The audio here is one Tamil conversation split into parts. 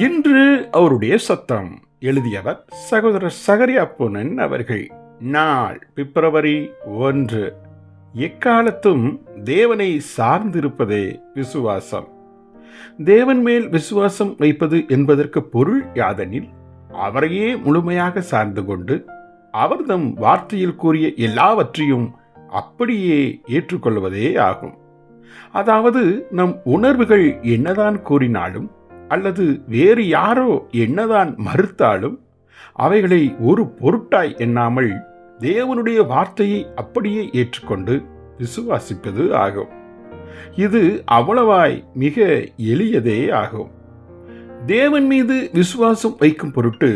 இன்று அவருடைய சத்தம். எழுதியவர் சகோதரர் சகரியா பொன்னன் அவர்கள். நாள் பிப்ரவரி 1. எக்காலத்தும் தேவனை சார்ந்திருப்பதே விசுவாசம். தேவன் மேல் விசுவாசம் வைப்பது என்பதற்கு பொருள் யாதெனில், அவரையே முழுமையாக சார்ந்து கொண்டு அவர் தம் வார்த்தையில் கூறிய எல்லாவற்றையும் அப்படியே ஏற்றுக்கொள்வதே ஆகும். அதாவது, நம் உணர்வுகள் என்னதான் கூறினாலும் அல்லது வேறு யாரோ என்னதான் மறுத்தாலும் அவைகளை ஒரு பொருட்டாய் எண்ணாமல் தேவனுடைய வார்த்தையை அப்படியே ஏற்றுக்கொண்டு விசுவாசிப்பது ஆகும். இது அவ்வளவாய் மிக எளியதே ஆகும். தேவன் மீது விசுவாசம் வைக்கும் பொருட்டு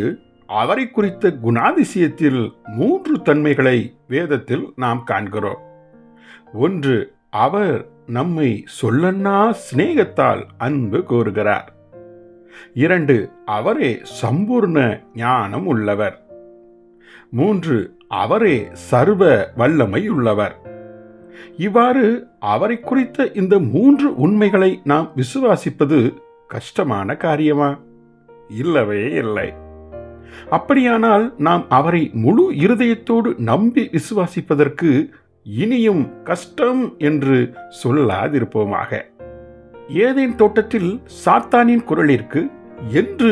அவரை குறித்த குணாதிசயத்தில் 3 தன்மைகளை வேதத்தில் நாம் காண்கிறோம். 1. அவர் நம்மை சொல்லன்னா சிநேகத்தால் அன்பு கூறுகிறார். 2. அவரே சம்பூர்ண ஞானம் உள்ளவர். 3. அவரே சர்வ வல்லமை உள்ளவர். இவ்வாறு அவரை குறித்த இந்த 3 உண்மைகளை நாம் விசுவாசிப்பது கஷ்டமான காரியமா? இல்லவே இல்லை. அப்படியானால் நாம் அவரை முழு இருதயத்தோடு நம்பி விசுவாசிப்பதற்கு இனியும் கஷ்டம் என்று சொல்லாதிருப்போமாக. ஏதேன் தோட்டத்தில் சாத்தானின் குரலிற்கு என்று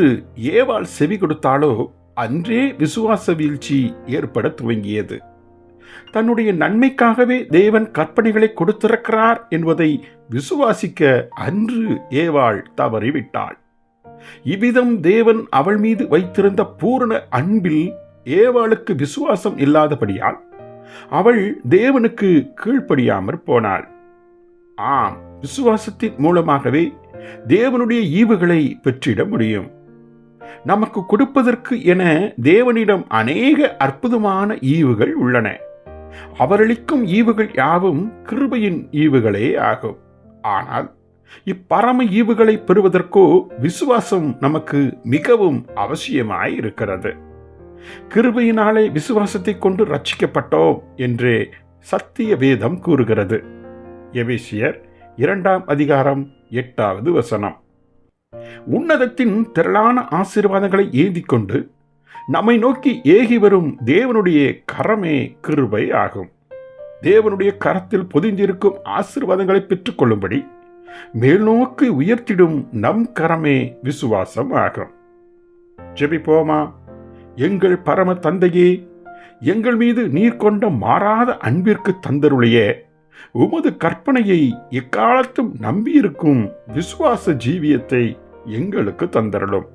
ஏவாள் செவி கொடுத்தாலோ அன்றே விசுவாச வீழ்ச்சி ஏற்பட துவங்கியது. தன்னுடைய நன்மைக்காகவே தேவன் கற்பனைகளை கொடுத்திருக்கிறார் என்பதை விசுவாசிக்க அன்று ஏவாள் தவறிவிட்டாள். இவ்விதம் தேவன் அவள் மீது வைத்திருந்த பூரண அன்பில் ஏவாளுக்கு விசுவாசம் இல்லாதபடியால் அவள் தேவனுக்கு கீழ்ப்படியாமற் போனாள். ஆம், விசுவாசத்தின் மூலமாகவே தேவனுடைய ஈவுகளை பெற்றிட முடியும். நமக்கு கொடுப்பதற்கு என தேவனிடம் அநேக அற்புதமான ஈவுகள் உள்ளன. அவரளிக்கும் ஈவுகள் யாவும் கிருபையின் ஈவுகளே ஆகும். ஆனால் இப்பரம ஈவுகளை பெறுவதற்கோ விசுவாசம் நமக்கு மிகவும் அவசியமாய் இருக்கிறது. கிருபையினாலே விசுவாசத்தை கொண்டு ரட்சிக்கப்பட்டோம் என்றே சத்திய வேதம் கூறுகிறது. எபேசியர் 2 அதிகாரம் 8வது வசனம். உன்னதத்தின் திரளான ஆசீர்வாதங்களை ஏந்திக் கொண்டு நம்மை நோக்கி ஏகி வரும் தேவனுடைய கரமே கிருபை ஆகும். தேவனுடைய கரத்தில் பொதிந்திருக்கும் ஆசீர்வாதங்களை பெற்றுக் கொள்ளும்படி மேல்நோக்கி உயர்த்திடும் நம் கரமே விசுவாசம் ஆகும். ஜெபிப்போமா. எங்கள் பரம தந்தையே, எங்கள் மீது நீர் கொண்ட மாறாத அன்பிற்கு தந்தருளிய உமது கற்பனையை எக்காலத்தும் நம்பியிருக்கும் விசுவாச ஜீவியத்தை எங்களுக்கு தந்தருளும்.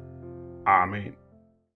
ஆமேன்.